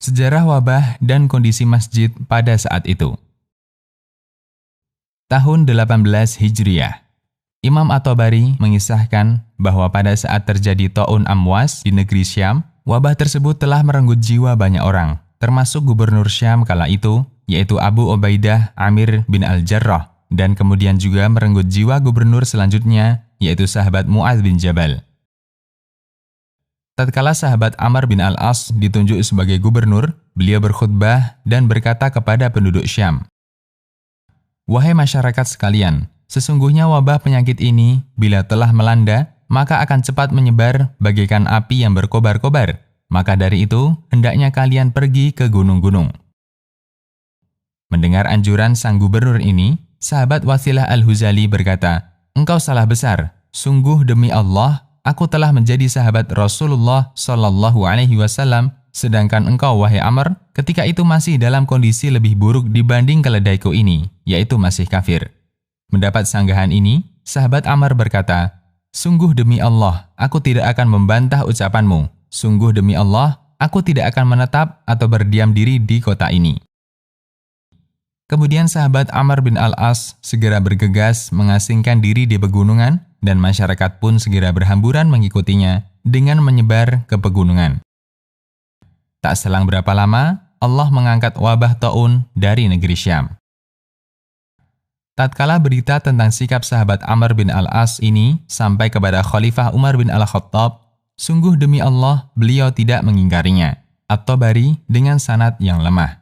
Sejarah wabah dan kondisi masjid pada saat itu. Tahun 18 Hijriah. Imam At-Tabari mengisahkan bahwa pada saat terjadi Ta'un Amwas di negeri Syam, wabah tersebut telah merenggut jiwa banyak orang, termasuk gubernur Syam kala itu, yaitu Abu Ubaidah Amir bin Al-Jarrah, dan kemudian juga merenggut jiwa gubernur selanjutnya, yaitu sahabat Mu'adz bin Jabal. Tatkala sahabat Amr bin Al-As ditunjuk sebagai gubernur, beliau berkhutbah dan berkata kepada penduduk Syam, "Wahai masyarakat sekalian, sesungguhnya wabah penyakit ini bila telah melanda, maka akan cepat menyebar bagaikan api yang berkobar-kobar. Maka dari itu, hendaknya kalian pergi ke gunung-gunung." Mendengar anjuran sang gubernur ini, sahabat Wasilah Al-Huzali berkata, "Engkau salah besar. Sungguh demi Allah, aku telah menjadi sahabat Rasulullah Shallallahu Alaihi Wasallam, sedangkan engkau, wahai Amr, ketika itu masih dalam kondisi lebih buruk dibanding keledaiku ini, yaitu masih kafir." Mendapat sanggahan ini, sahabat Amr berkata, "Sungguh demi Allah, aku tidak akan membantah ucapanmu. Sungguh demi Allah, aku tidak akan menetap atau berdiam diri di kota ini." Kemudian sahabat Amr bin Al-As segera bergegas mengasingkan diri di pegunungan, dan masyarakat pun segera berhamburan mengikutinya dengan menyebar ke pegunungan. Tak selang berapa lama, Allah mengangkat wabah Ta'un dari negeri Syam. Tatkala berita tentang sikap sahabat Amr bin Al-As ini sampai kepada Khalifah Umar bin Al-Khattab, sungguh demi Allah beliau tidak mengingkarinya. At-Tabari dengan sanad yang lemah.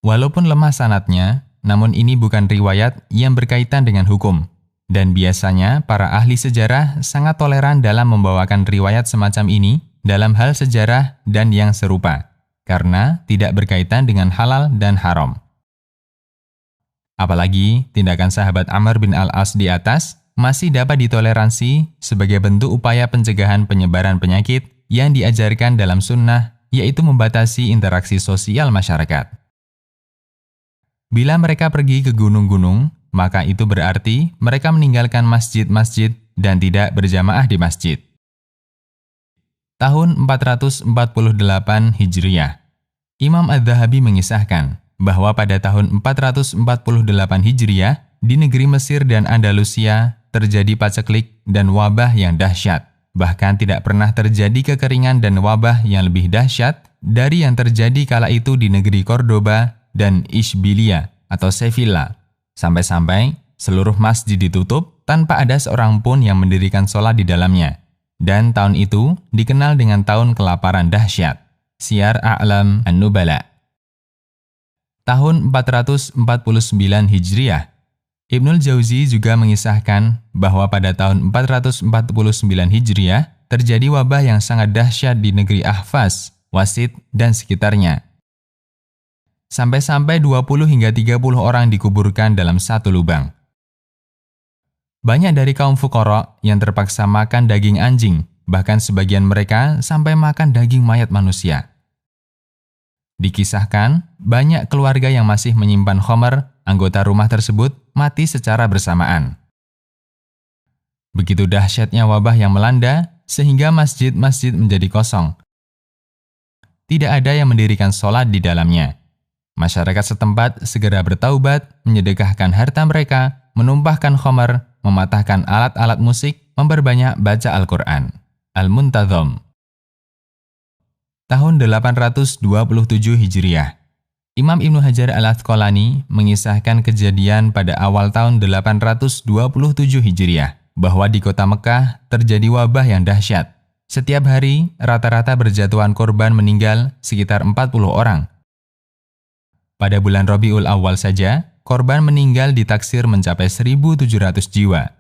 Walaupun lemah sanadnya, namun ini bukan riwayat yang berkaitan dengan hukum. Dan biasanya para ahli sejarah sangat toleran dalam membawakan riwayat semacam ini dalam hal sejarah dan yang serupa, karena tidak berkaitan dengan halal dan haram. Apalagi tindakan sahabat Amr bin Al-As di atas masih dapat ditoleransi sebagai bentuk upaya pencegahan penyebaran penyakit yang diajarkan dalam sunnah, yaitu membatasi interaksi sosial masyarakat. Bila mereka pergi ke gunung-gunung, maka itu berarti mereka meninggalkan masjid-masjid dan tidak berjamaah di masjid. Tahun 448 Hijriah. Imam Adz-Dzahabi mengisahkan bahwa pada tahun 448 Hijriah, di negeri Mesir dan Andalusia terjadi paceklik dan wabah yang dahsyat. Bahkan tidak pernah terjadi kekeringan dan wabah yang lebih dahsyat dari yang terjadi kala itu di negeri Cordoba dan Ishbilia atau Sevilla. Sampai-sampai seluruh masjid ditutup tanpa ada seorang pun yang mendirikan sholat di dalamnya. Dan tahun itu dikenal dengan tahun kelaparan dahsyat. Syiar A'lam An-Nubala. Tahun 449 Hijriah. Ibnul Jauzi juga mengisahkan bahwa pada tahun 449 Hijriah terjadi wabah yang sangat dahsyat di negeri Ahfaz, Wasit, dan sekitarnya. Sampai-sampai 20 hingga 30 orang dikuburkan dalam satu lubang. Banyak dari kaum fuqara yang terpaksa makan daging anjing, bahkan sebagian mereka sampai makan daging mayat manusia. Dikisahkan, banyak keluarga yang masih menyimpan khamar, anggota rumah tersebut mati secara bersamaan. Begitu dahsyatnya wabah yang melanda, sehingga masjid-masjid menjadi kosong. Tidak ada yang mendirikan sholat di dalamnya. Masyarakat setempat segera bertaubat, menyedekahkan harta mereka, menumpahkan khamar, mematahkan alat-alat musik, memperbanyak baca Al-Quran. Al-Muntazam. Tahun 827 Hijriah. Imam Ibnu Hajar Al-Asqalani mengisahkan kejadian pada awal tahun 827 Hijriah bahwa di kota Mekah terjadi wabah yang dahsyat. Setiap hari rata-rata berjatuhan korban meninggal sekitar 40 orang. Pada bulan Rabiul Awal saja, korban meninggal ditaksir mencapai 1.700 jiwa.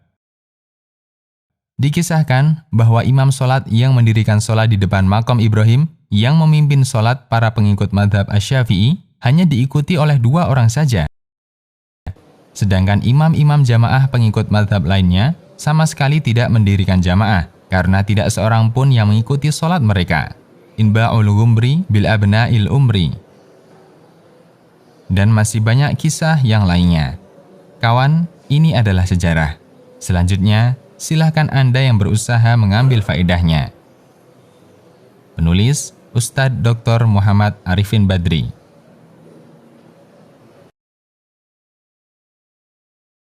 Dikisahkan bahwa imam sholat yang mendirikan sholat di depan makam Ibrahim yang memimpin sholat para pengikut madhab Asy-Syafi'i hanya diikuti oleh 2 orang saja. Sedangkan imam-imam jamaah pengikut madhab lainnya sama sekali tidak mendirikan jamaah karena tidak seorang pun yang mengikuti sholat mereka. Inba'ul Ghumri bil Abna'il Umri. Dan masih banyak kisah yang lainnya. Kawan, ini adalah sejarah. Selanjutnya, silahkan Anda yang berusaha mengambil faedahnya. Penulis Ustadz Dr. Muhammad Arifin Badri.